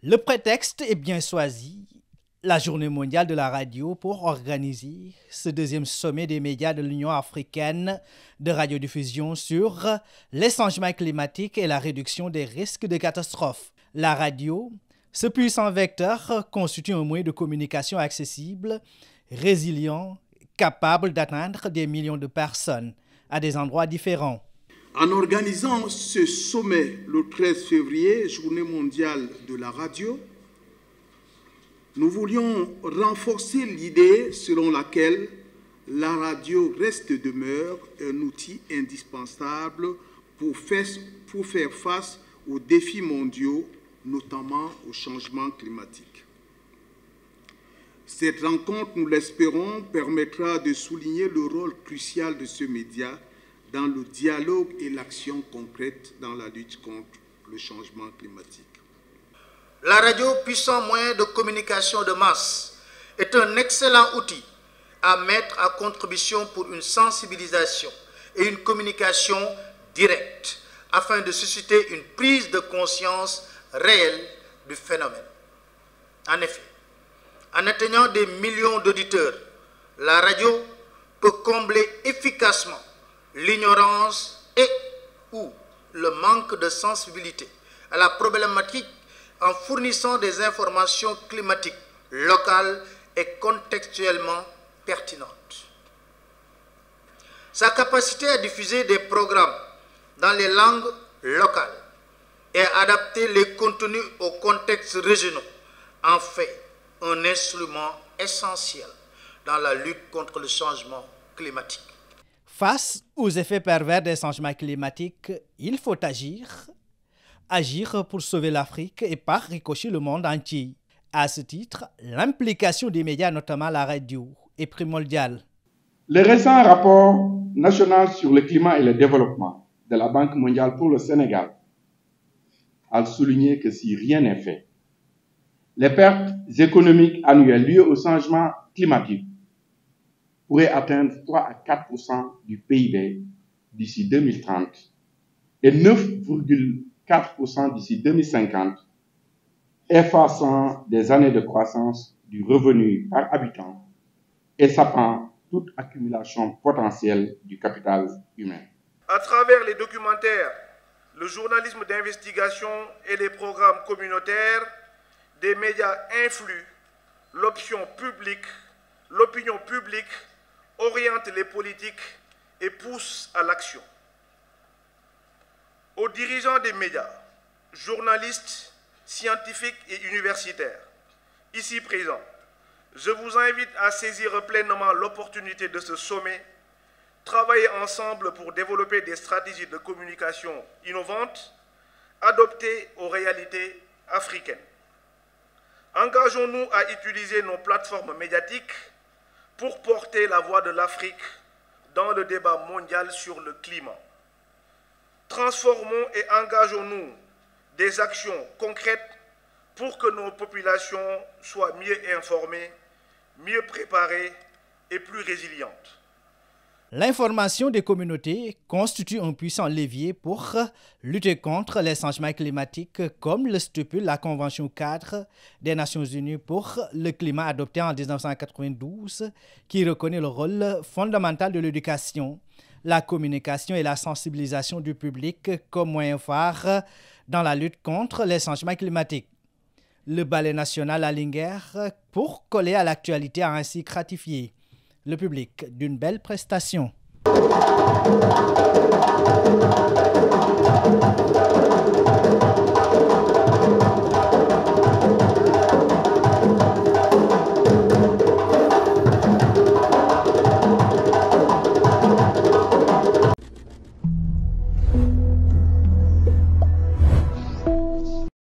Le prétexte est bien choisi, la Journée mondiale de la radio, pour organiser ce deuxième sommet des médias de l'Union africaine de radiodiffusion sur les changements climatiques et la réduction des risques de catastrophes. La radio, ce puissant vecteur, constitue un moyen de communication accessible, résilient, capable d'atteindre des millions de personnes à des endroits différents. En organisant ce sommet le 13 février, Journée mondiale de la radio, nous voulions renforcer l'idée selon laquelle la radio reste et demeure un outil indispensable pour faire face aux défis mondiaux, notamment au changement climatique. Cette rencontre, nous l'espérons, permettra de souligner le rôle crucial de ce média dans le dialogue et l'action concrète dans la lutte contre le changement climatique. La radio, puissant moyen de communication de masse, est un excellent outil à mettre à contribution pour une sensibilisation et une communication directe afin de susciter une prise de conscience réelle du phénomène. En effet, en atteignant des millions d'auditeurs, la radio peut combler efficacement l'ignorance et ou le manque de sensibilité à la problématique en fournissant des informations climatiques locales et contextuellement pertinentes. Sa capacité à diffuser des programmes dans les langues locales et à adapter les contenus aux contextes régionaux en fait un instrument essentiel dans la lutte contre le changement climatique. Face aux effets pervers des changements climatiques, il faut agir pour sauver l'Afrique et par ricochet le monde entier. À ce titre, l'implication des médias, notamment la radio, est primordiale. Le récent rapport national sur le climat et le développement de la Banque mondiale pour le Sénégal a souligné que si rien n'est fait, les pertes économiques annuelles liées au changement climatique pourraient atteindre 3 à 4% du PIB d'ici 2030 et 9,4% d'ici 2050, effaçant des années de croissance du revenu par habitant et sapant toute accumulation potentielle du capital humain. À travers les documentaires, le journalisme d'investigation et les programmes communautaires, des médias influent l'opinion publique oriente les politiques et pousse à l'action. Aux dirigeants des médias, journalistes, scientifiques et universitaires, ici présents, je vous invite à saisir pleinement l'opportunité de ce sommet, travailler ensemble pour développer des stratégies de communication innovantes, adaptées aux réalités africaines. Engageons-nous à utiliser nos plateformes médiatiques pour porter la voix de l'Afrique dans le débat mondial sur le climat. Transformons et engageons-nous des actions concrètes pour que nos populations soient mieux informées, mieux préparées et plus résilientes. L'information des communautés constitue un puissant levier pour lutter contre les changements climatiques, comme le stipule la Convention cadre des Nations Unies pour le climat adoptée en 1992, qui reconnaît le rôle fondamental de l'éducation, la communication et la sensibilisation du public comme moyen phare dans la lutte contre les changements climatiques. Le Ballet national à Linguère, pour coller à l'actualité, a ainsi gratifié le public d'une belle prestation.